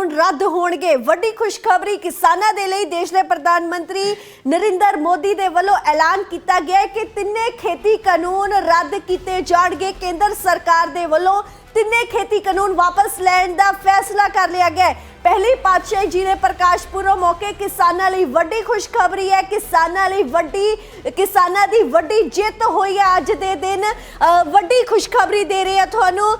कानून रद्द होणगे। वड्डी खुशखबरी किसानां दे लई देश दे प्रधानमंत्री नरेंद्र मोदी दे वल्लों ऐलान किया गया है कि तिन्ने खेती कानून रद्द किए जाणगे। केंद्र सरकार दे वल्लों तिन्ने खेती कानून वापस लैण दा फैसला कर लिया गया है। पहली पातशाही जी ने प्रकाश पुरब मौके किसानां लई वड्डी खुशखबरी है। किसानां दी वड्डी जित होई है। अज दे दिन वड्डी खुशखबरी दे रहे हैं तुहानूं।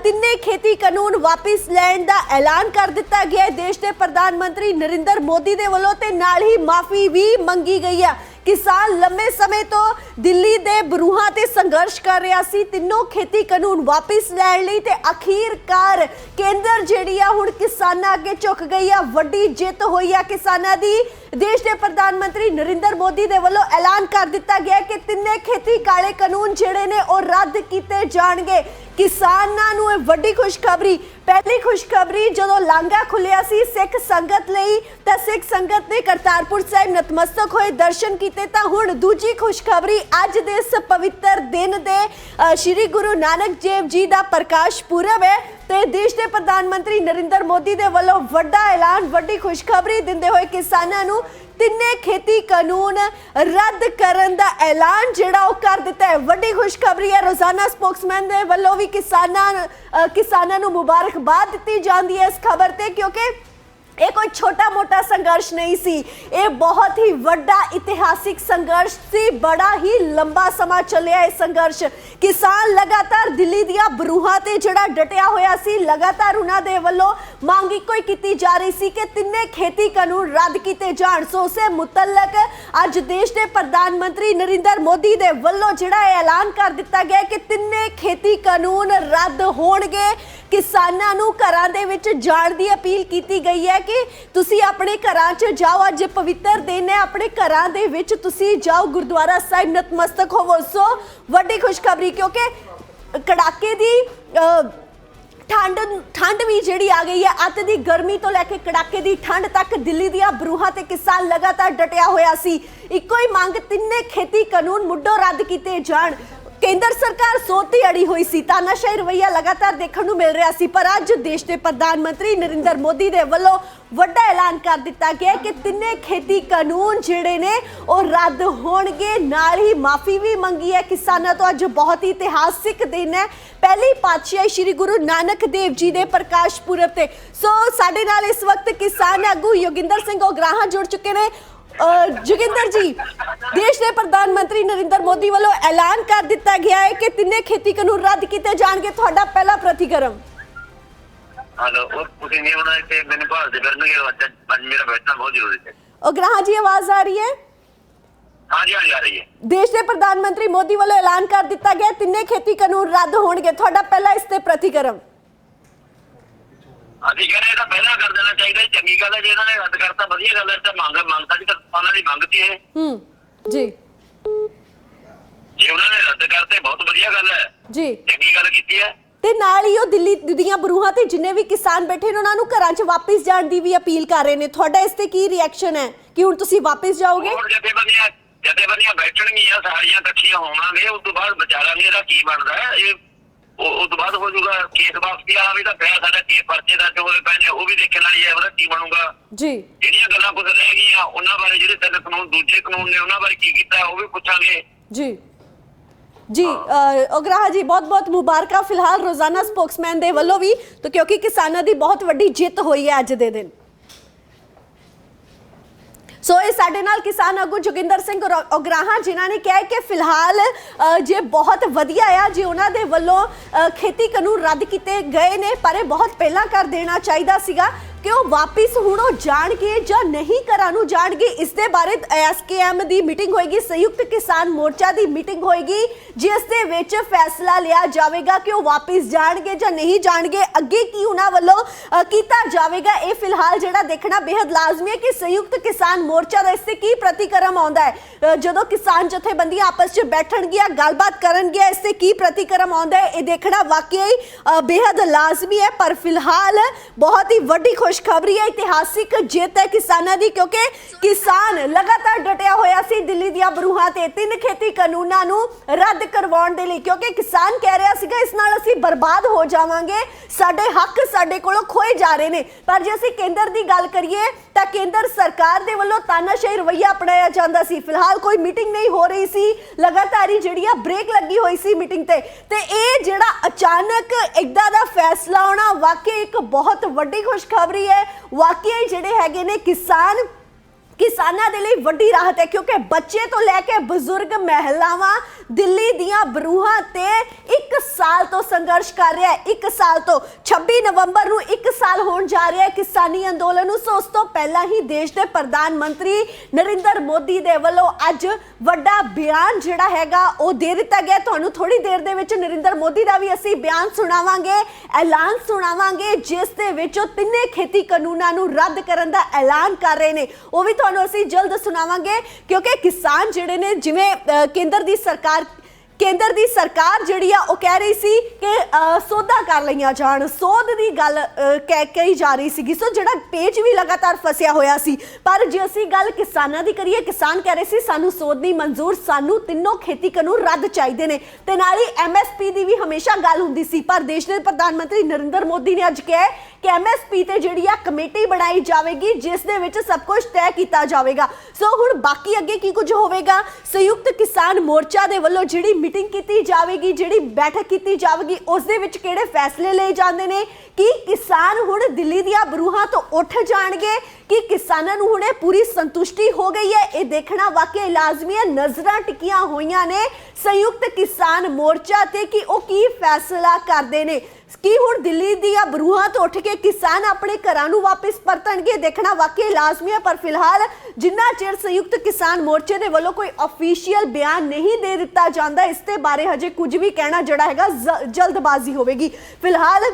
तिन्ने खेती कानून वापस लैण दा ऐलान कर दिता गया है देश के प्रधानमंत्री नरेंद्र मोदी दे वल्लों ते नाल ही माफी भी मंगी गई है। किसान लंबे समय तो दिल्ली दे बरूहां ते संघर्ष कर रहा सी तीनों खेती कानून वापस लैण लई ते आखिरकार केंद्र जिहड़ी आ हुण किसानां अगे झुक गई है। वड्डी जित होई है किसानां दी। देश के प्रधानमंत्री नरेंद्र मोदी दे वल्लों ऐलान कर दिता गया कि तिन्ने खेती काले कानून जिहड़े ने ओह रद्द कीते जाणगे। किसानां नूं वड्डी खुशखबरी। पहली खुशखबरी जदों लांघा खुलिया सी सिख संगत लई तां सिख संगत ने करतारपुर साहिब नतमस्तक होए दर्शन कीते। तां हुण दूजी खुशखबरी अज दे इस पवित्र दिन दे श्री गुरु नानक देव जी दा प्रकाश पुरब है ते देश के प्रधानमंत्री नरेंद्र मोदी दे वल्लों वड्डा ऐलान वड्डी खुशखबरी दिंदे होए किसानां नूं तिन्ने खेती कानून रद्द करन दा ऐलान जिहड़ा ओह कर दिता है। वड्डी खुशखबरी है। रोजाना स्पोक्समैन दे वल्लों भी किसानां नूं मुबारकबाद दित्ती जांदी है इस खबर ते, क्योंकि ये कोई छोटा मोटा संघर्ष नहीं सी। ये बहुत ही वड्डा इतिहासिक संघर्ष सी। बड़ा ही लंबा समा चलिया ये संघर्ष। किसान लगातार दिल्ली दिया बरूहां ते जिहड़ा डटिया होया सी। लगातार उन्हां दे वल्लों मांग इक्को ही कीती जा रही सी कि तिन्ने खेती कानून रद्द कीते जाण। सो उसे मुतलक अज देश के प्रधानमंत्री नरेंद्र मोदी दे वल्लों जिहड़ा ऐलान कर दिता गया कि तिन्ने खेती कानून रद्द होणगे। किसानां नूं घरां दे विच जाण दी अपील कीती गई है कि तुसी अपने घरां च जाओ। अज पवित्र दिन है, अपने घरां दे विच तुसी जाओ, गुरुद्वारा साहिब नतमस्तक होवो। सो वड्डी खुशखबरी, क्योंकि कड़ाके दी ठंड भी जिहड़ी आ गई है। अत दी गर्मी तो लैके कड़ाके दी ठंड तक दिल्ली दियां बरूहां ते किसान लगातार डटिया होया सी। इक्को ही मंग तिन्ने खेती कानून मुड्ढों रद्द कीते जाण। केंद्र सरकार सोती अड़ी हुई सी। तानाशाही रवैया लगातार देखने को मिल रहा सी, पर अज देश के प्रधानमंत्री नरेंद्र मोदी दे वल्लों वड्डा ऐलान कर दिता गया कि तिन्ने खेती कानून जिहड़े ने ओह रद्द होणगे। नाल ही माफी भी मंगी है किसानां तो। अज बहुत ही इतिहासिक दिन है। पहली पातशाही श्री गुरु नानक देव जी दे प्रकाश पुरब ते। सो साडे नाल इस वक्त किसान आगू योगिंदर सिंह ओगराहां जुड़ चुके ने। जोगिंदर जी, देश के प्रधानमंत्री नरेंद्र मोदी वालों ऐलान कर दिता गया है कि तिन्ने खेती कानून रद्द किए जाएंगे। थोड़ा पहला प्रतिक्रम। हेलो, कुछ नहीं होना है। मैंने बाहर से करने के बाद मेरा बैठना बहुत जरूरी है। ओगराहां जी, आवाज आ रही है? हाँ जी, आ रही है। देश के प्रधानमंत्री मोदी वालों ऐलान कर दिता गया तिन्ने खेती कानून रद्द होणगे। थोड़ा पहला इस ते प्रतिक्रम। ਅਸੀਂ ਕਹਿੰਦੇ ਇਹਦਾ ਪਹਿਲਾਂ ਕਰ ਦੇਣਾ ਚਾਹੀਦਾ। ਚੰਗੀ ਗੱਲ ਹੈ ਜੇ ਇਹਨਾਂ ਨੇ ਰੱਦ ਕਰਤਾ, ਵਧੀਆ ਗੱਲ ਹੈ। ਤੇ ਮੰਗਤਾ ਜੀ ਉਹਨਾਂ ਦੀ ਮੰਗ ਸੀ ਇਹ। ਜੀ, ਜੇ ਉਹਨਾਂ ਨੇ ਰੱਦ ਕਰਤੇ ਬਹੁਤ ਵਧੀਆ ਗੱਲ ਹੈ ਜੀ, ਚੰਗੀ ਗੱਲ ਕੀਤੀ ਹੈ। ਤੇ ਨਾਲ ਹੀ ਉਹ ਦਿੱਲੀ ਦੀਆਂ ਬਰੂਹਾਂ ਤੇ ਜਿੰਨੇ ਵੀ ਕਿਸਾਨ ਬੈਠੇ ਨੇ ਉਹਨਾਂ ਨੂੰ ਘਰਾਂ 'ਚ ਵਾਪਸ ਜਾਣ ਦੀ ਵੀ ਅਪੀਲ ਕਰ ਰਹੇ ਨੇ। ਤੁਹਾਡਾ ਇਸ ਤੇ ਕੀ ਰਿਐਕਸ਼ਨ ਹੈ ਕਿ ਹੁਣ ਤੁਸੀਂ ਵਾਪਸ ਜਾਓਗੇ? ਹੁਣ ਜਥੇਬੰਦੀਆਂ ਬੈਠਣਗੀਆਂ, ਸਾਰੀਆਂ ਇਕੱਠੀਆਂ ਹੋਵਾਂਗੇ, ਉਸ ਤੋਂ ਬਾਅਦ ਵਿਚਾਰਾਂਗੇ ਇਹਦਾ ਕੀ ਬਣਦਾ ਹੈ। ਇਹ ਉਸ ਤੋਂ ਬਾਅਦ ਹੋ ਜਾਊਗਾ ਕੇਸ ਵਾਪਸੀ ਆਵੇ ਤਾਂ ਫਿਰ ਸਾਡਾ ਕੇਸ ਪਰਚੇ ਦਾ ਜੋ ਹੋਏ ਪੈਣੇ ਉਹ ਵੀ ਦੇਖਣ ਵਾਲੀ ਹੈ। ਉਹਦਾ ਕੀ ਬਣੂਗਾ ਜੀ। ਜਿਹੜੀਆਂ ਗੱਲਾਂ ਕੁਝ ਰਹਿ ਗਈਆਂ ਉਹਨਾਂ ਬਾਰੇ, ਜਿਹੜੇ ਤਿੰਨ ਕਾਨੂੰਨ ਦੂਜੇ ਕਾਨੂੰਨ ਨੇ ਉਹਨਾਂ ਬਾਰੇ ਕੀ ਕੀਤਾ ਉਹ ਵੀ ਪੁੱਛਾਂਗੇ ਜੀ। जी ओगराहा जी, बहुत बहुत मुबारक फिलहाल रोजाना स्पोक्समैन दे वल्लों भी, तो क्योंकि किसानों की बहुत वड्डी जित हुई है अज दे दिन। सो ये साडे नाल किसान आगू जोगिंदर सिंह ओगराहां जिन्हां ने कहा कि फिलहाल जे बहुत वधिया आ जे उन्हां दे वल्लों खेती कानून रद्द किए गए ने, पर बहुत पहला कर देना चाहिए सीगा कि वो वापिस हुण जाणगे जां नहीं घरां नूं जाणगे। इस दे बारे SKM दी मीटिंग होएगी, संयुक्त किसान मोर्चा दी मीटिंग होएगी, जिस दे विच फैसला लिया जाएगा कि वो वापिस जाणगे जां नहीं जाणगे। अगे की उन्हां वल्लों कीता जाएगा, ये फिलहाल जिहड़ा देखना बेहद लाजमी है कि संयुक्त किसान मोर्चा दा इससे की प्रतिक्रम आउंदा है। जदों किसान जथेबंदियां आपस च बैठणगियां, गलबात करनगियां, इससे की प्रतिक्रम आउंदा है, ये देखना वाकई बेहद लाजमी है। पर फिलहाल बहुत ही वड्डी ਖੁਸ਼ਖਬਰੀ ਹੈ, ਇਤਿਹਾਸਿਕ ਜਿੱਤ ਹੈ ਕਿਸਾਨਾਂ ਦੀ, ਕਿਉਂਕਿ ਕਿਸਾਨ ਲਗਾਤਾਰ ਡਟਿਆ ਹੋਇਆ ਸੀ ਦਿੱਲੀ ਦੀਆਂ ਬਰੂਹਾਂ ਤੇ 3 ਖੇਤੀ ਕਾਨੂੰਨਾਂ ਨੂੰ ਰੱਦ ਕਰਵਾਉਣ ਦੇ ਲਈ, ਕਿਉਂਕਿ ਕਿਸਾਨ ਕਹਿ ਰਿਹਾ ਸੀਗਾ ਇਸ ਨਾਲ ਅਸੀਂ ਬਰਬਾਦ ਹੋ ਜਾਵਾਂਗੇ, ਸਾਡੇ ਹੱਕ ਸਾਡੇ ਕੋਲੋਂ ਖੋਏ ਜਾ ਰਹੇ ਨੇ। ਪਰ ਜੇ ਅਸੀਂ ਕੇਂਦਰ ਦੀ ਗੱਲ ਕਰੀਏ ਤਾਂ ਕੇਂਦਰ ਸਰਕਾਰ ਦੇ ਵੱਲੋਂ ਤਾਨਾਸ਼ਾਹੀ ਰਵੱਈਆ ਅਪਣਾਇਆ ਜਾਂਦਾ ਸੀ। ਫਿਲਹਾਲ ਕੋਈ ਮੀਟਿੰਗ ਨਹੀਂ ਹੋ ਰਹੀ ਸੀ, ਲਗਾਤਾਰ ਹੀ ਜਿਹੜੀ ਆ ਬ੍ਰੇਕ ਲੱਗੀ ਹੋਈ ਸੀ ਮੀਟਿੰਗ ਤੇ ਇਹ ਜਿਹੜਾ ਅਚਾਨਕ ਇਦਾਂ ਦਾ ਫੈਸਲਾ ਆਉਣਾ ਵਾਕਈ ਇੱਕ ਬਹੁਤ ਵੱਡੀ ਖੁਸ਼ਖਬਰੀ ਹੈ। ਵਾਕਈ ਜਿਹੜੇ ਹੈਗੇ ਨੇ ਕਿਸਾਨਾਂ ਦੇ ਲਈ ਵੱਡੀ ਰਾਹਤ ਹੈ, ਕਿਉਂਕਿ ਬੱਚੇ ਤੋਂ ਲੈ ਕੇ ਬਜ਼ੁਰਗ ਮਹਿਲਾਵਾਂ ਦਿੱਲੀ ਦੀਆਂ ਬਰੂਹਾਂ ਤੇ 1 ਸਾਲ ਤੋਂ ਸੰਘਰਸ਼ ਕਰ ਰਿਹਾ ਹੈ। 1 ਸਾਲ ਤੋਂ 26 ਨਵੰਬਰ ਨੂੰ 1 ਸਾਲ ਹੋਣ ਜਾ ਰਿਹਾ ਹੈ ਕਿਸਾਨੀ ਅੰਦੋਲਨ ਨੂੰ। ਸੋ ਉਸ ਤੋਂ ਪਹਿਲਾਂ ਹੀ ਦੇਸ਼ ਦੇ ਪ੍ਰਧਾਨ ਮੰਤਰੀ ਨਰਿੰਦਰ ਮੋਦੀ ਦੇ ਵੱਲੋਂ ਅੱਜ ਵੱਡਾ ਬਿਆਨ ਜਿਹੜਾ ਹੈਗਾ ਉਹ ਦੇ ਦਿੱਤਾ ਗਿਆ। ਤੁਹਾਨੂੰ ਥੋੜੀ ਦੇਰ ਦੇ ਵਿੱਚ ਨਰਿੰਦਰ ਮੋਦੀ ਦਾ ਵੀ ਅਸੀਂ ਬਿਆਨ ਸੁਣਾਵਾਂਗੇ, ਐਲਾਨ ਸੁਣਾਵਾਂਗੇ, ਜਿਸ ਦੇ ਵਿੱਚ ਉਹ 3 ਖੇਤੀ ਕਾਨੂੰਨਾਂ ਨੂੰ ਰੱਦ ਕਰਨ ਦਾ ਐਲਾਨ ਕਰ ਰਹੇ ਨੇ। ਉਹ ਵੀ ਤੁਹਾਨੂੰ ਅਸੀਂ ਜਲਦ ਸੁਣਾਵਾਂਗੇ, ਕਿਉਂਕਿ ਕਿਸਾਨ ਜਿਹੜੇ ਨੇ ਜਿਵੇਂ ਕੇਂਦਰ ਦੀ ਸਰਕਾਰ ਜਿਹੜੀ ਆ ਉਹ ਕਹਿ ਰਹੀ ਸੀ ਕਿ ਸੋਧਾਂ ਕਰ ਲਈਆਂ ਜਾਣ, ਸੋਧ ਦੀ ਗੱਲ ਕਹੀ ਜਾ ਰਹੀ ਸੀਗੀ। ਸੋ ਜਿਹੜਾ ਪੇਜ ਵੀ ਲਗਾਤਾਰ ਫਸਿਆ ਹੋਇਆ ਸੀ। ਪਰ ਜੇ ਅਸੀਂ ਗੱਲ ਕਿਸਾਨਾਂ ਦੀ ਕਰੀਏ, ਕਿਸਾਨ ਕਹਿ ਰਹੇ ਸੀ ਸਾਨੂੰ ਸੋਧ ਨਹੀਂ ਮਨਜ਼ੂਰ, ਸਾਨੂੰ 3 ਖੇਤੀ ਕਾਨੂੰਨ ਰੱਦ ਚਾਹੀਦੇ ਨੇ ਤੇ ਨਾਲ ਹੀ MSP ਦੀ ਵੀ ਹਮੇਸ਼ਾ ਗੱਲ ਹੁੰਦੀ ਸੀ। ਪਰ ਦੇਸ਼ ਦੇ ਪ੍ਰਧਾਨ ਮੰਤਰੀ ਨਰਿੰਦਰ ਮੋਦੀ ਨੇ ਅੱਜ ਕਿਹਾ ਕਿ MSP ਤੇ ਜਿਹੜੀ ਆ ਕਮੇਟੀ ਬਣਾਈ ਜਾਵੇਗੀ, ਜਿਸ ਦੇ ਵਿੱਚ ਸਭ ਕੁਝ ਤੈਅ ਕੀਤਾ ਜਾਵੇਗਾ। ਸੋ ਹੁਣ ਬਾਕੀ ਅੱਗੇ ਕੀ ਕੁਝ ਹੋਵੇਗਾ, ਸੰਯੁਕਤ ਕਿਸਾਨ ਮੋਰਚਾ ਦੇ ਵੱਲੋਂ ਜਿਹੜੀ ਮੀਟਿੰਗ ਕੀਤੀ ਜਾਵੇਗੀ, ਜਿਹੜੀ ਬੈਠਕ ਕੀਤੀ ਜਾਵੇਗੀ, ਉਸ ਦੇ ਵਿੱਚ ਕਿਹੜੇ ਫੈਸਲੇ ਲਏ ਜਾਂਦੇ ਨੇ, ਕਿ ਕਿਸਾਨ ਹੁਣ ਦਿੱਲੀ ਦੀਆਂ ਬਰੂਹਾਂ ਤੋਂ ਉੱਠ ਜਾਣਗੇ, ਕਿ ਕਿਸਾਨਾਂ ਨੂੰ ਹੁਣੇ ਪੂਰੀ ਸੰਤੁਸ਼ਟੀ ਹੋ ਗਈ ਹੈ, ਇਹ ਦੇਖਣਾ ਵਾਕਈ ਲਾਜ਼ਮੀ ਹੈ। ਨਜ਼ਰਾਂ ਟਿਕੀਆਂ ਹੋਈਆਂ ਨੇ ਸੰਯੁਕਤ ਕਿਸਾਨ ਮੋਰਚਾ ਤੇ ਕਿ ਉਹ ਕੀ ਫੈਸਲਾ ਕਰਦੇ ਨੇ, ਕਿ ਹੁਣ ਦਿੱਲੀ ਦੀਆਂ ਬਰੂਹਾਂ ਤੋਂ ਉੱਠ ਕੇ ਕਿਸਾਨ ਆਪਣੇ ਘਰਾਂ ਨੂੰ ਵਾਪਸ ਪਰਤਣਗੇ, ਦੇਖਣਾ ਵਾਕਈ ਲਾਜ਼ਮੀ ਹੈ। ਪਰ ਫਿਲਹਾਲ ਜਿੰਨਾ ਚਿਰ ਸੰਯੁਕਤ ਕਿਸਾਨ ਮੋਰਚੇ ਦੇ ਵੱਲੋਂ ਕੋਈ ਅਫੀਸ਼ੀਅਲ ਬਿਆਨ ਨਹੀਂ ਦੇ ਦਿੱਤਾ ਜਾਂਦਾ, ਇਸ ਦੇ ਬਾਰੇ ਹਜੇ ਕੁਝ ਵੀ ਕਹਿਣਾ ਜਿਹੜਾ ਹੈਗਾ ਜਲਦਬਾਜ਼ੀ ਹੋਵੇਗੀ। ਫਿਲਹਾਲ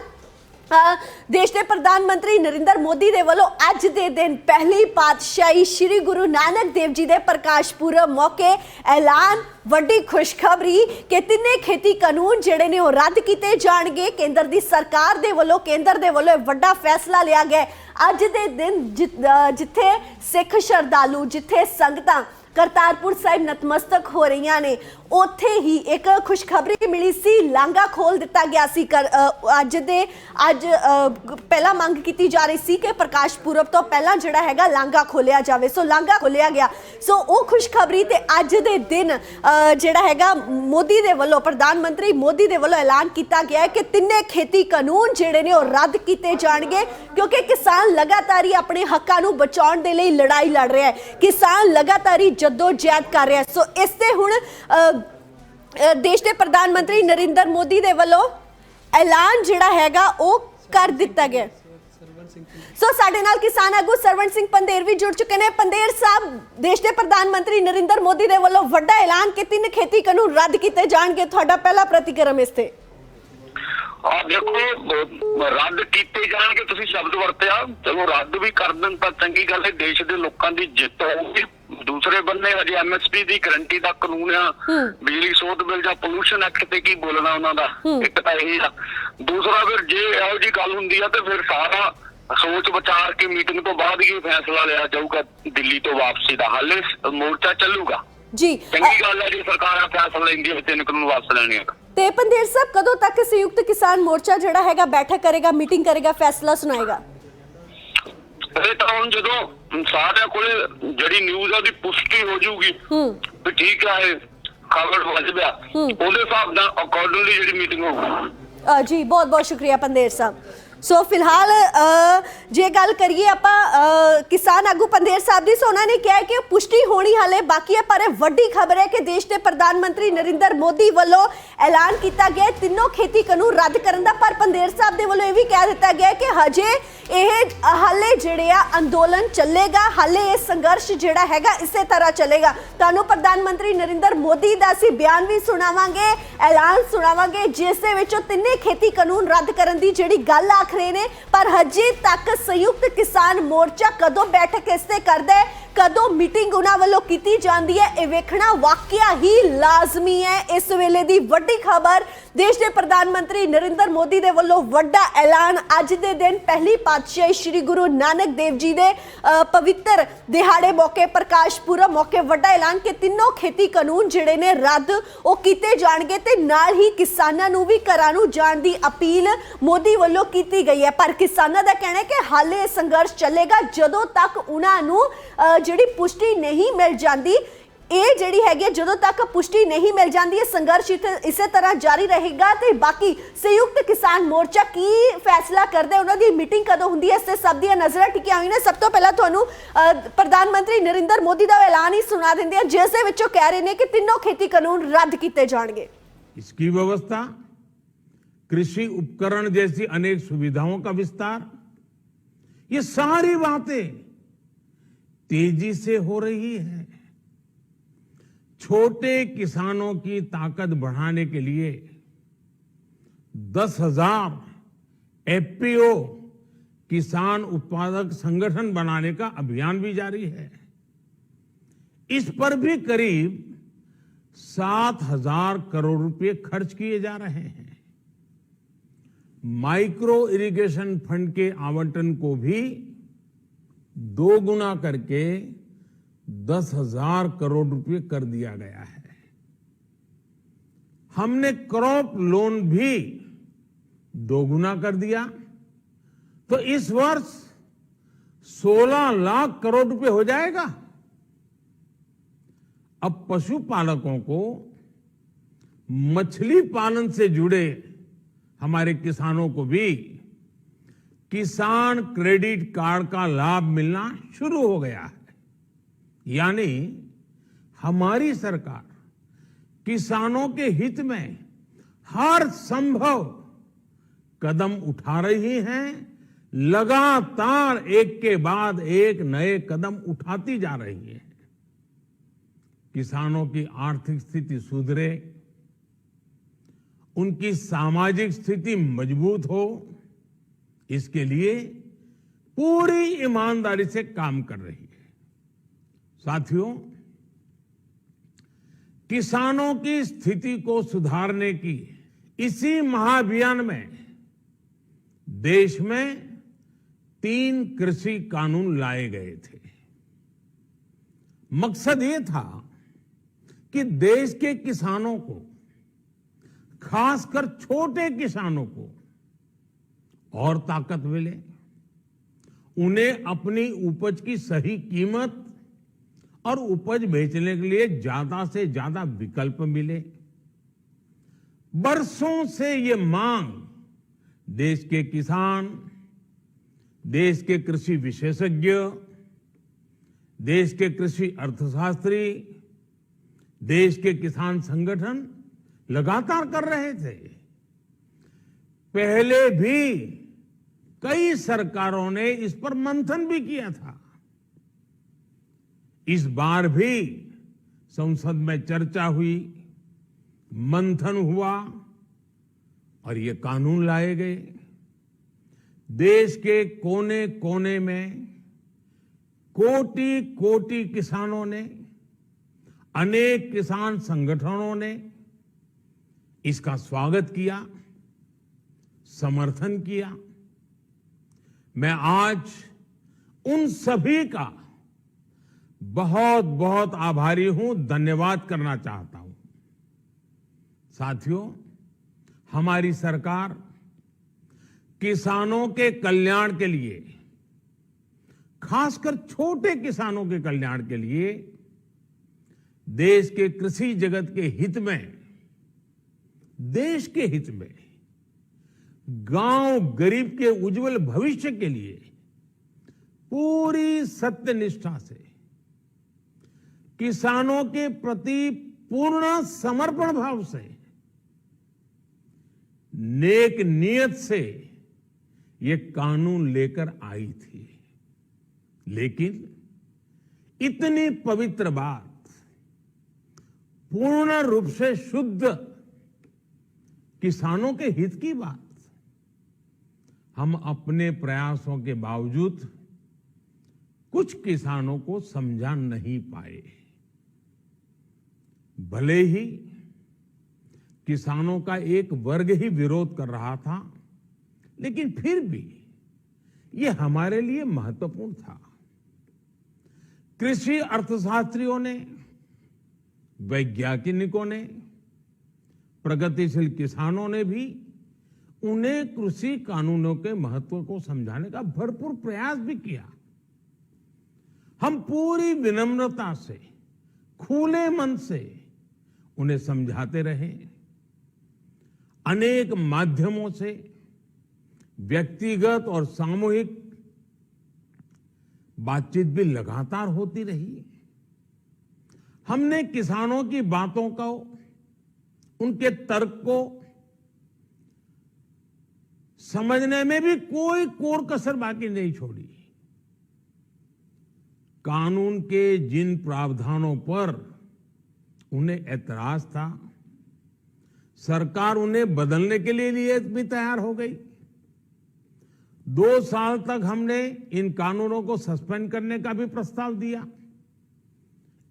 ਦੇਸ਼ ਦੇ ਪ੍ਰਧਾਨ ਮੰਤਰੀ ਨਰਿੰਦਰ ਮੋਦੀ ਦੇ ਵੱਲੋਂ ਅੱਜ ਦੇ ਦਿਨ ਪਹਿਲੀ ਪਾਤਸ਼ਾਹੀ ਸ੍ਰੀ ਗੁਰੂ ਨਾਨਕ ਦੇਵ ਜੀ ਦੇ ਪ੍ਰਕਾਸ਼ ਪੁਰਬ ਮੌਕੇ ਐਲਾਨ, ਵੱਡੀ ਖੁਸ਼ਖਬਰੀ ਕਿ 3 ਖੇਤੀ ਕਾਨੂੰਨ ਜਿਹੜੇ ਨੇ ਉਹ ਰੱਦ ਕੀਤੇ ਜਾਣਗੇ। ਕੇਂਦਰ ਦੀ ਸਰਕਾਰ ਦੇ ਵੱਲੋਂ, ਕੇਂਦਰ ਦੇ ਵੱਲੋਂ ਵੱਡਾ ਫੈਸਲਾ ਲਿਆ ਗਿਆ। ਅੱਜ ਦੇ ਦਿਨ ਜਿੱਥੇ ਸਿੱਖ ਸ਼ਰਧਾਲੂ, ਜਿੱਥੇ ਸੰਗਤਾਂ ਕਰਤਾਰਪੁਰ ਸਾਹਿਬ ਨਤਮਸਤਕ ਹੋ ਰਹੀਆਂ ਨੇ, ਉੱਥੇ ਹੀ ਇੱਕ ਖੁਸ਼ਖਬਰੀ ਮਿਲੀ ਸੀ, ਲਾਂਘਾ ਖੋਲ ਦਿੱਤਾ ਗਿਆ ਸੀ। ਅੱਜ ਪਹਿਲਾਂ ਮੰਗ ਕੀਤੀ ਜਾ ਰਹੀ ਸੀ ਕਿ ਪ੍ਰਕਾਸ਼ ਪੁਰਬ ਤੋਂ ਪਹਿਲਾਂ ਜਿਹੜਾ ਹੈਗਾ ਲਾਂਘਾ ਖੋਲਿਆ ਜਾਵੇ। ਸੋ ਲਾਂਘਾ ਖੋਲਿਆ ਗਿਆ। ਸੋ ਉਹ ਖੁਸ਼ਖਬਰੀ ਤੇ ਅੱਜ ਦੇ ਦਿਨ ਜਿਹੜਾ ਹੈਗਾ ਮੋਦੀ ਦੇ ਵੱਲੋਂ, ਪ੍ਰਧਾਨ ਮੰਤਰੀ ਮੋਦੀ ਦੇ ਵੱਲੋਂ ਐਲਾਨ ਕੀਤਾ ਗਿਆ ਹੈ ਕਿ 3 ਖੇਤੀ ਕਾਨੂੰਨ ਜਿਹੜੇ ਨੇ ਉਹ ਰੱਦ ਕੀਤੇ ਜਾਣਗੇ, ਕਿਉਂਕਿ ਕਿਸਾਨ ਲਗਾਤਾਰ ਹੀ ਆਪਣੇ ਹੱਕਾਂ ਨੂੰ ਬਚਾਉਣ ਦੇ ਲਈ ਲੜਾਈ ਲੜ ਰਿਹਾ ਹੈ, ਕਿਸਾਨ ਲਗਾਤਾਰ ਹੀ ਜਦੋਜਹਿਦ ਕਰ ਰਿਹਾ ਹੈ। ਸੋ ਇਸ ਤੇ ਹੁਣ ਦੇਸ਼ ਦੇ ਪ੍ਰਧਾਨ ਮੰਤਰੀ ਨਰਿੰਦਰ ਮੋਦੀ ਦੇ ਵੱਲੋਂ ਐਲਾਨ ਜਿਹੜਾ ਹੈਗਾ ਉਹ ਕਰ ਦਿੱਤਾ ਗਿਆ। ਸੋ ਸਾਡੇ ਨਾਲ ਕਿਸਾਨ ਆਗੂ ਸਰਵਣ ਸਿੰਘ ਪੰਧੇਰ ਵੀ ਜੁੜ ਚੁੱਕੇ ਨੇ। ਪੰਧੇਰ ਸਾਹਿਬ, ਦੇਸ਼ ਦੇ ਪ੍ਰਧਾਨ ਮੰਤਰੀ ਨਰਿੰਦਰ ਮੋਦੀ ਦੇ ਵੱਲੋਂ ਵੱਡਾ ਐਲਾਨ ਕਿ 3 ਖੇਤੀ ਕਾਨੂੰਨ ਰੱਦ ਕੀਤੇ ਜਾਣਗੇ, ਤੁਹਾਡਾ ਪਹਿਲਾ ਪ੍ਰਤੀਕਰਮ ਇਸ ਤੇ? ਦੇਖੋ, ਰੱਦ ਕੀਤੇ ਜਾਣਗੇ ਤੁਸੀਂ ਸ਼ਬਦ ਵਰਤਿਆ, ਚਲੋ ਰੱਦ ਵੀ ਕਰ ਦੇਣ ਤਾਂ ਚੰਗੀ ਗੱਲ ਹੈ, ਦੇਸ਼ ਦੇ ਲੋਕਾਂ ਦੀ ਜਿੱਤ ਹੋਊਗੀ। ਦੂਸਰੇ ਬੰਨੇ ਹਜੇ MSP ਦੀ ਗਰੰਟੀ ਦਾ ਕਾਨੂੰਨ ਆ, ਬਿਜਲੀ ਸੋਧ ਬਿੱਲ ਜਾਂ ਪੋਲੂਸ਼ਨ ਐਕਟ ਤੇ ਕੀ ਬੋਲਣਾ ਉਹਨਾਂ ਦਾ, ਇੱਕ ਤਾਂ ਇਹ ਆ। ਦੂਸਰਾ ਫਿਰ ਜੇ ਇਹੋ ਜਿਹੀ ਗੱਲ ਹੁੰਦੀ ਆ ਤੇ ਫਿਰ ਸਾਰਾ ਸੋਚ ਵਿਚਾਰ ਕੇ ਮੀਟਿੰਗ ਤੋਂ ਬਾਅਦ ਹੀ ਫੈਸਲਾ ਲਿਆ ਜਾਊਗਾ ਦਿੱਲੀ ਤੋਂ ਵਾਪਸੀ ਦਾ। ਹਾਲੇ ਮੋਰਚਾ ਚੱਲੂਗਾ ਜੀ। ਚੰਗੀ ਗੱਲ ਹੈ ਜੇ ਸਰਕਾਰਾਂ ਫੈਸਲਾ ਲੈਂਦੀ ਹੈ 3 ਕਾਨੂੰਨ ਵਾਪਸ ਲੈਣੇ ਆ। ਤੇ ਪੰਧੇਰ ਸਾਹਿਬ, ਕਦੋਂ ਤੱਕ ਸੰਯੁਕਤ ਕਿਸਾਨ ਮੋਰਚਾ ਜਿਹੜਾ ਹੈਗਾ ਬੈਠਕ ਕਰੇਗਾ, ਮੀਟਿੰਗ ਕਰੇਗਾ, ਫੈਸਲਾ ਸੁਣਾਏਗਾ? ਇਹ ਤਾਂ ਹੁਣ ਜਦੋਂ ਸਾਰਿਆਂ ਕੋਲੇ ਜਿਹੜੀ ਨਿਊਜ਼ ਆ ਉਹਦੀ ਪੁਸ਼ਟੀ ਹੋ ਜਾਊਗੀ ਵੀ ਠੀਕ ਆ, ਇਹ ਖਬਰ ਵੱਜ ਪਿਆ, ਉਹਦੇ ਹਿਸਾਬ ਨਾਲ ਅਕੋਰਡਿੰਗਲੀ ਜਿਹੜੀ ਮੀਟਿੰਗ ਹੋਊਗੀ। ਜੀ ਬਹੁਤ ਬਹੁਤ ਸ਼ੁਕਰੀਆ ਪੰਧੇਰ ਸਾਹਿਬ। ਸੋ ਫਿਲਹਾਲ ਜੇ ਗੱਲ ਕਰੀਏ ਆਪਾਂ ਕਿਸਾਨ ਆਗੂ ਪੰਧੇਰ ਸਾਹਿਬ ਦੀ, ਸੋ ਉਹਨਾਂ ਨੇ ਕਿਹਾ ਕਿ ਪੁਸ਼ਟੀ ਹੋਣੀ ਹਾਲੇ ਬਾਕੀ ਹੈ, ਪਰ ਇਹ ਵੱਡੀ ਖਬਰ ਹੈ ਕਿ ਦੇਸ਼ ਦੇ ਪ੍ਰਧਾਨ ਮੰਤਰੀ ਨਰਿੰਦਰ ਮੋਦੀ ਵੱਲੋਂ ਐਲਾਨ ਕੀਤਾ ਗਿਆ 3 ਖੇਤੀ ਕਾਨੂੰਨ ਰੱਦ ਕਰਨ ਦਾ। ਪਰ ਪੰਧੇਰ ਸਾਹਿਬ ਦੇ ਵੱਲੋਂ ਇਹ ਵੀ ਕਹਿ ਦਿੱਤਾ ਗਿਆ ਕਿ ਹਜੇ ਇਹ ਹਾਲੇ ਜਿਹੜੇ ਆ ਅੰਦੋਲਨ ਚੱਲੇਗਾ, ਹਾਲੇ ਇਹ ਸੰਘਰਸ਼ ਜਿਹੜਾ ਹੈਗਾ ਇਸੇ ਤਰ੍ਹਾਂ ਚੱਲੇਗਾ। ਤੁਹਾਨੂੰ ਪ੍ਰਧਾਨ ਮੰਤਰੀ ਨਰਿੰਦਰ ਮੋਦੀ ਦਾ ਅਸੀਂ ਬਿਆਨ ਵੀ ਸੁਣਾਵਾਂਗੇ, ਐਲਾਨ ਸੁਣਾਵਾਂਗੇ, ਜਿਸ ਦੇ ਵਿੱਚ 3 ਖੇਤੀ ਕਾਨੂੰਨ ਰੱਦ ਕਰਨ ਦੀ ਜਿਹੜੀ ਗੱਲ ਆਖ ਰਹੇ ਨੇ। ਪਰ ਹਜੇ ਤੱਕ ਸੰਯੁਕਤ ਕਿਸਾਨ ਮੋਰਚਾ ਕਦੋਂ ਬੈਠਕ ਇਸ ਤੇ ਕਰਦਾ ਹੈ, ਕਦੋਂ ਮੀਟਿੰਗ ਉਹਨਾਂ ਵੱਲੋਂ ਕੀਤੀ ਜਾਂਦੀ ਹੈ ਇਹ ਵੇਖਣਾ ਵਾਕਿਆ ਹੀ ਲਾਜ਼ਮੀ ਹੈ। ਇਸ ਵੇਲੇ ਦੀ ਵੱਡੀ ਖਬਰ, ਦੇਸ਼ ਦੇ ਪ੍ਰਧਾਨ ਮੰਤਰੀ ਨਰਿੰਦਰ ਮੋਦੀ ਦੇ ਵੱਲੋਂ ਵੱਡਾ ਐਲਾਨ। ਅੱਜ ਦੇ ਦਿਨ ਪਹਿਲੀ ਪਾਤਸ਼ਾਹੀ ਸ਼੍ਰੀ ਗੁਰੂ ਨਾਨਕ ਦੇਵ ਜੀ ਦੇ ਪਵਿੱਤਰ ਦਿਹਾੜੇ ਮੌਕੇ, ਪ੍ਰਕਾਸ਼ ਪੁਰਬ ਮੌਕੇ ਵੱਡਾ ਐਲਾਨ ਕਿ ਤਿੰਨੋਂ ਖੇਤੀ ਕਾਨੂੰਨ ਜਿਹੜੇ ਨੇ ਰੱਦ ਉਹ ਕੀਤੇ ਜਾਣਗੇ ਤੇ ਨਾਲ ਹੀ ਕਿਸਾਨਾਂ ਨੂੰ ਵੀ ਘਰਾਂ ਨੂੰ ਜਾਣ ਦੀ ਅਪੀਲ ਮੋਦੀ ਵੱਲੋਂ ਕੀਤੀ ਗਈ ਹੈ। ਪਰ ਕਿਸਾਨਾਂ ਦਾ ਕਹਿਣਾ ਹੈ ਕਿ ਹਾਲੇ ਇਹ ਸੰਘਰਸ਼ ਚੱਲੇਗਾ ਜਦੋਂ ਤੱਕ ਉਹਨਾਂ ਨੂੰ ਜਿਹੜੀ ਪੁਸ਼ਟੀ ਨਹੀਂ ਮਿਲ ਜਾਂਦੀ। ਇਹ ਜਿਹੜੀ ਹੈਗੀ ਜਦੋਂ ਤੱਕ ਪੁਸ਼ਟੀ ਨਹੀਂ ਮਿਲ ਜਾਂਦੀ, ਇਹ ਸੰਘਰਸ਼ ਇਸੇ ਤਰ੍ਹਾਂ ਜਾਰੀ ਰਹੇਗਾ। ਤੇ ਬਾਕੀ ਸੰਯੁਕਤ ਕਿਸਾਨ ਮੋਰਚਾ ਕੀ ਫੈਸਲਾ ਕਰਦਾ, ਉਹਨਾਂ ਦੀ ਮੀਟਿੰਗ ਕਦੋਂ ਹੁੰਦੀ ਹੈ, ਇਸ ਤੇ ਸਭ ਦੀਆਂ ਨਜ਼ਰਾਂ ਟਿਕੀਆਂ ਹੋਈਆਂ ਨੇ। ਸਭ ਤੋਂ ਪਹਿਲਾਂ ਤੁਹਾਨੂੰ ਪ੍ਰਧਾਨ ਮੰਤਰੀ ਨਰਿੰਦਰ ਮੋਦੀ ਦਾ ਐਲਾਨ ਹੀ ਸੁਣਾ ਦਿੰਦੇ ਆ, ਜਿਸ ਦੇ ਵਿੱਚੋਂ ਕਹਿ ਰਹੇ ਨੇ ਕਿ ਤਿੰਨੋਂ ਖੇਤੀ ਕਾਨੂੰਨ ਰੱਦ ਕੀਤੇ ਜਾਣਗੇ। इसकी व्यवस्था, कृषि उपकरण जैसी अनेक सुविधाओं का विस्तार, ये सारी बातें तेजी से हो रही है। छोटे किसानों की ताकत बढ़ाने के लिए 10,000 एफपीओ किसान उत्पादक संगठन बनाने का अभियान भी जारी है। इस पर भी करीब 7,000 करोड़ रुपए खर्च किए जा रहे हैं। माइक्रो इरिगेशन फंड के आवंटन को भी 2 गुना करके 10,000 करोड़ रुपए कर दिया गया है। हमने क्रॉप लोन भी 2 गुना कर दिया, तो इस वर्ष 16 लाख करोड़ रुपए हो जाएगा। अब पशुपालकों को मछली पालन से जुड़े हमारे किसानों को भी किसान क्रेडिट कार्ड का लाभ मिलना शुरू हो गया है। यानी हमारी सरकार किसानों के हित में हर संभव कदम उठा रही है। लगातार एक के बाद एक नए कदम उठाती जा रही है। किसानों की आर्थिक स्थिति सुधरे, उनकी सामाजिक स्थिति मजबूत हो, इसके लिए पूरी ईमानदारी से काम कर रही है। साथियों, किसानों की स्थिति को सुधारने की इसी महाअभियान में देश में 3 कृषि कानून लाए गए थे। मकसद ये था कि देश के किसानों को, खासकर छोटे किसानों को और ताकत मिले, उन्हें अपनी उपज की सही कीमत और उपज बेचने के लिए ज्यादा से ज्यादा विकल्प मिले। बरसों से ये मांग देश के किसान, देश के कृषि विशेषज्ञ, देश के कृषि अर्थशास्त्री, देश के किसान संगठन लगातार कर रहे थे। पहले भी कई सरकारों ने इस पर मंथन भी किया था। इस बार भी संसद में चर्चा हुई, मंथन हुआ और ये कानून लाए गए। देश के कोने कोने में कोटि कोटि किसानों ने, अनेक किसान संगठनों ने इसका स्वागत किया, समर्थन किया। मैं आज उन सभी का बहुत बहुत आभारी हूं, धन्यवाद करना चाहता हूं। साथियों, हमारी सरकार किसानों के कल्याण के लिए, खासकर छोटे किसानों के कल्याण के लिए, देश के कृषि जगत के हित में, देश के हित में, गांव गरीब के उज्जवल भविष्य के लिए पूरी सत्यनिष्ठा से, किसानों के प्रति पूर्ण समर्पण भाव से, नेक नियत से ये कानून लेकर आई थी। लेकिन इतनी पवित्र बात, पूर्ण रूप से शुद्ध किसानों के हित की बात, हम अपने प्रयासों के बावजूद कुछ किसानों को समझा नहीं पाए। भले ही किसानों का एक वर्ग ही विरोध कर रहा था, लेकिन फिर भी यह हमारे लिए महत्वपूर्ण था। कृषि अर्थशास्त्रियों ने, वैज्ञानिकों ने, प्रगतिशील किसानों ने भी उन्हें कृषि कानूनों के महत्व को समझाने का भरपूर प्रयास भी किया। हम पूरी विनम्रता से, खुले मन से उन्हें समझाते रहे। अनेक माध्यमों से व्यक्तिगत और सामूहिक बातचीत भी लगातार होती रही। हमने किसानों की बातों को, उनके तर्क को समझने में भी कोई कोर कसर बाकी नहीं छोड़ी। कानून के जिन प्रावधानों पर उन्हें ऐतराज था, सरकार उन्हें बदलने के लिए भी तैयार हो गई। 2 साल तक हमने इन कानूनों को सस्पेंड करने का भी प्रस्ताव दिया।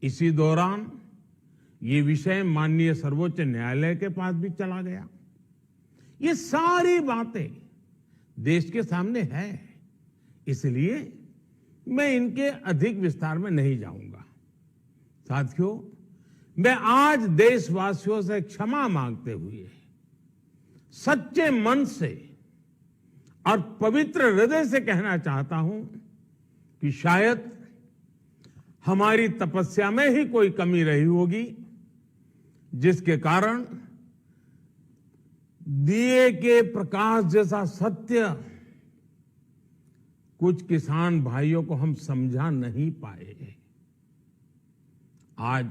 इसी दौरान ये विषय माननीय सर्वोच्च न्यायालय के पास भी चला गया। ये सारी बातें देश के सामने है, इसलिए मैं इनके अधिक विस्तार में नहीं जाऊंगा। साथियों, मैं आज देशवासियों से क्षमा मांगते हुए सच्चे मन से और पवित्र हृदय से कहना चाहता हूं कि शायद हमारी तपस्या में ही कोई कमी रही होगी, जिसके कारण दिए के प्रकाश जैसा सत्य कुछ किसान भाइयों को हम समझा नहीं पाए। आज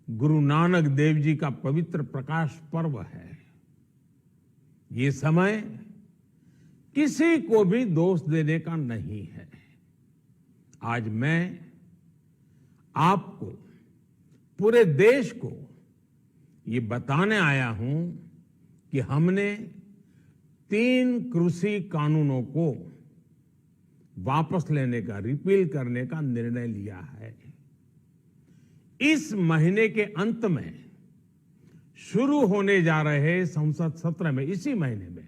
गुरु नानक देव जी का पवित्र प्रकाश पर्व है। ये समय किसी को भी दोष देने का नहीं है। आज मैं आपको, पूरे देश को ये बताने आया हूं कि हमने 3 कृषि कानूनों को वापस लेने का, रिपील करने का निर्णय लिया है। इस महीने के अंत में शुरू होने जा रहे संसद सत्र में, इसी महीने में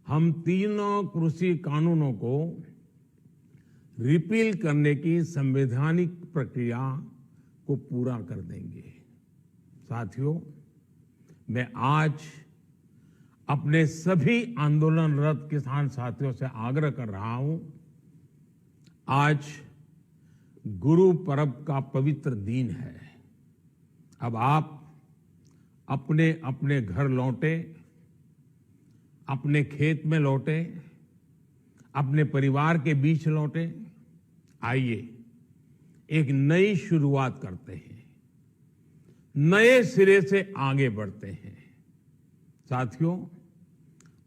हम 3 कृषि कानूनों को रिपील करने की संवैधानिक प्रक्रिया को पूरा कर देंगे। साथियों, मैं आज अपने सभी आंदोलनरत किसान साथियों से आग्रह कर रहा हूं, आज गुरु पर्व का पवित्र दिन है। अब आप अपने अपने घर लौटे, अपने खेत में लौटे, अपने परिवार के बीच लौटे। आइए एक नई शुरुआत करते हैं, नए सिरे से आगे बढ़ते हैं। साथियों,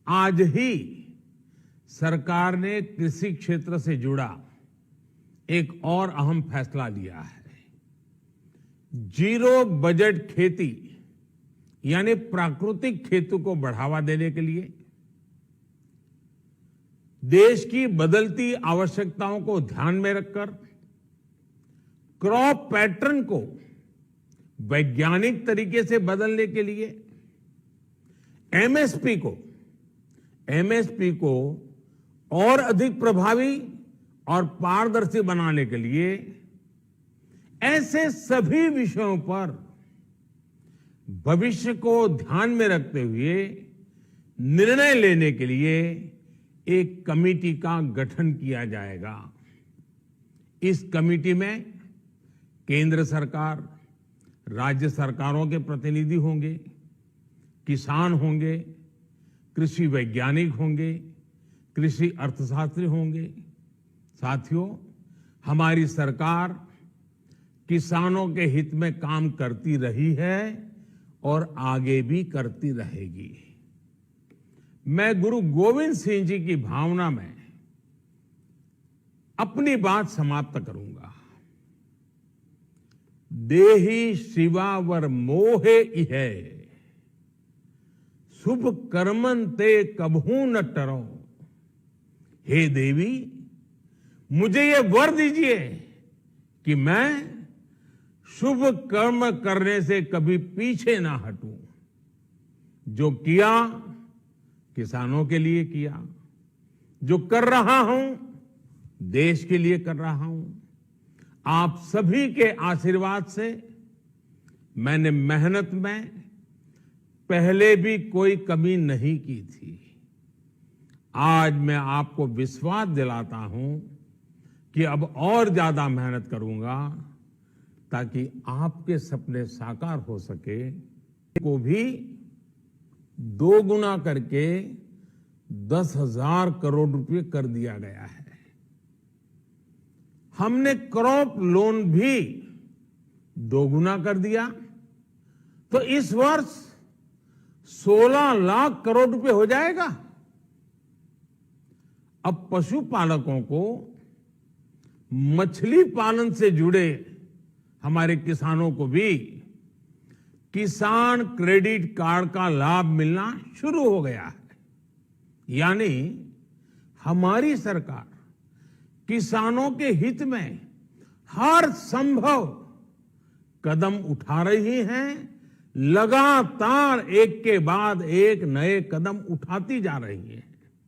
आज ही सरकार ने कृषि क्षेत्र से जुड़ा एक और अहम फैसला लिया है। 0 बजट खेती यानी प्राकृतिक खेती को बढ़ावा देने के लिए, देश की बदलती आवश्यकताओं को ध्यान में रखकर क्रॉप पैटर्न को वैज्ञानिक तरीके से बदलने के लिए एमएसपी को और अधिक प्रभावी और पारदर्शी बनाने के लिए ऐसे सभी विषयों पर भविष्य को ध्यान में रखते हुए निर्णय लेने के लिए एक कमेटी का गठन किया जाएगा। इस कमेटी में केंद्र सरकार, राज्य सरकारों के प्रतिनिधि होंगे, किसान होंगे, कृषि वैज्ञानिक होंगे, कृषि अर्थशास्त्री होंगे। साथियों, हमारी सरकार किसानों के हित में काम करती रही है और आगे भी करती रहेगी। मैं गुरु गोविंद सिंह जी की भावना में अपनी बात समाप्त करूंगा। देहि शिवावर मोहे इहे, शुभ कर्मन ते कबहू न टरो। हे देवी, मुझे ये वर दीजिए कि मैं शुभ कर्म करने से कभी पीछे ना हटूं। जो किया किसानों के लिए किया, जो कर रहा हूं देश के लिए कर रहा हूं। आप सभी के आशीर्वाद से मैंने मेहनत में पहले भी कोई कमी नहीं की थी। आज मैं आपको विश्वास दिलाता हूं कि अब और ज्यादा मेहनत करूंगा ताकि आपके सपने साकार हो सके। को भी 2 गुना करके 10,000 करोड़ रुपए कर दिया गया है। हमने क्रॉप लोन भी 2 गुना कर दिया, तो इस वर्ष 16 लाख करोड़ रुपए हो जाएगा। अब पशुपालकों को मछली पालन से जुड़े हमारे किसानों को भी किसान क्रेडिट कार्ड का लाभ मिलना शुरू हो गया है। यानी हमारी सरकार किसानों के हित में हर संभव कदम उठा रही है। लगातार एक के बाद एक नए कदम उठाती जा रही है।